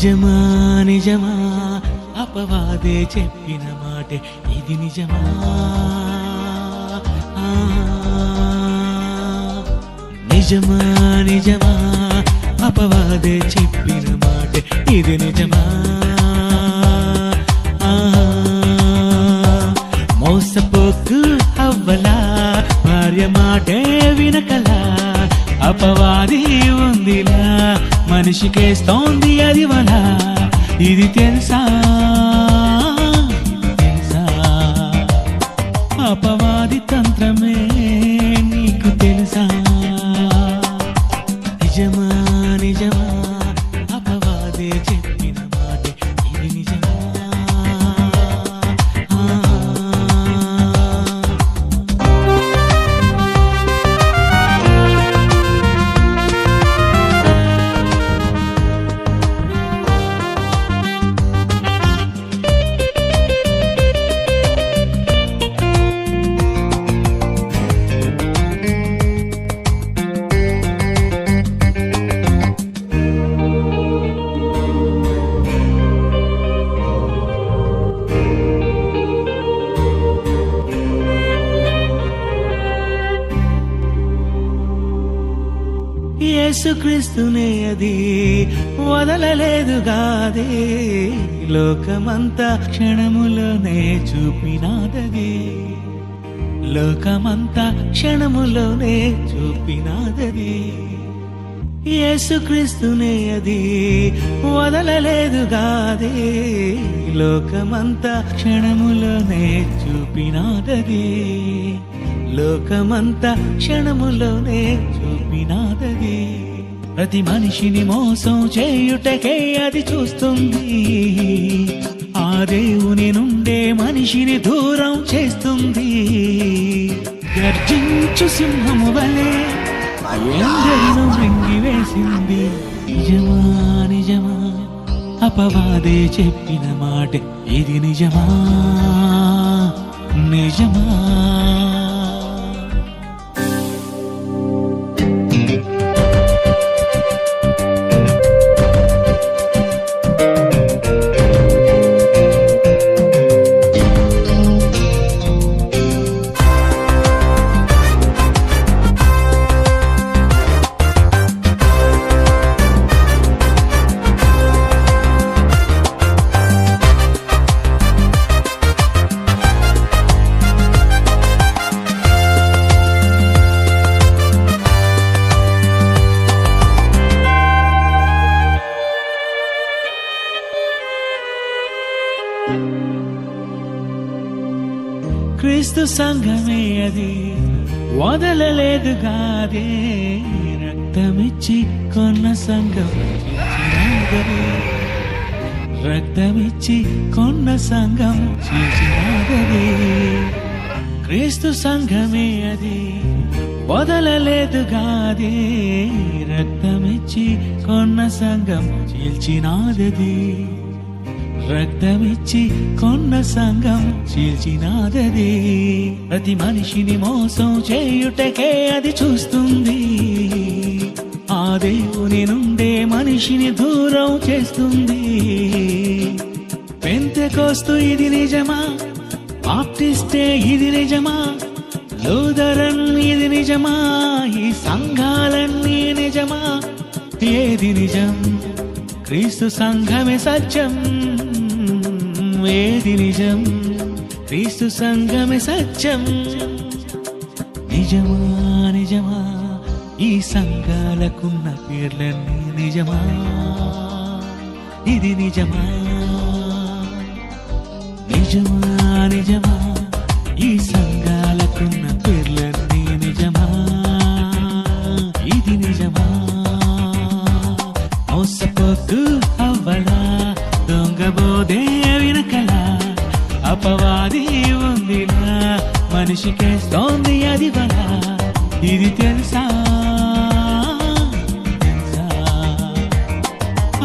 నిజమా నిజమా అపవాదే చెప్పిన మాటే ఇది నిజమా నిజమా నిజమా అపవాదే చెప్పిన మాటే ఇది నిజమా మోసపోకు అవ్వలా భార్య మాటే వినకలా అపవాది ఉందిలా మనిషికేస్తోంది అది వలా ఇది తెలుసా తెలుసా అపవాది తంత్రమే నీకు తెలుసా నిజమా నిజమా అపవాదే చెప్పిన మాట ఇది నిజమా యేసుక్రీస్తునే అది వదలలేదుగాదే లోకమంతా క్షణములోనే చూపినాదది లోకమంతా క్షణములోనే చూపినాదది యేసుక్రీస్తునే అది వదలలేదుగాదే లోకమంతా క్షణములోనే చూపినాదది లోకమంతా క్షణములోనే చూపినాదది ప్రతి మనిషిని మోసం చేయుటకే అది చూస్తుంది ఆ దేవుని నుండే మనిషిని దూరం చేస్తుంది గర్జించు సింహము వలె ఎందరినో మృంగివేసింది నిజమా నిజమా అపవాదే చెప్పిన మాట ఇది నిజమా నిజమా క్రీస్తు సంఘమే అది వదలలేదుగాదే రక్తమిచ్చి కొన్న సంఘం రక్తమిచ్చి కొన్న సంఘం చీల్చినాదది క్రీస్తు సంఘమే అది వదలలేదుగాదే రక్తమిచ్చి కొన్న సంఘం చీల్చినాదది రక్తమిచ్చి కొన్న సంఘం చీల్చినాదది ప్రతి మనిషిని మోసం చేయుటకే అది చూస్తుంది ఆ దేవుని నుండే మనిషిని దూరం చేస్తుంది పెంతెకోస్తు ఇది నిజమా బాప్టిస్టే ఇది నిజమా లూథరన్ ఇది నిజమా ఈ సంఘాలన్నీ నిజమా ఏది నిజం క్రీస్తు సంఘమే సత్యం ఏది నిజం క్రీస్తు సంఘమే సత్యం నిజమా నిజమా ఈ సంఘాలకున్న పేర్లన్నీ నిజమా ఇది నిజమా నిజమా నిజమా ఈ సంఘాలకున్న పేర్లన్నీ నిజమా ఇది నిజమా మోసపోకు అవ్వలా దొంగబోదే వినకలా అపవాది ఉందిలా మనిషికేస్తోంది అది వలా ఇది తెలుసా తెలుసా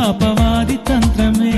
అపవాది తంత్రమే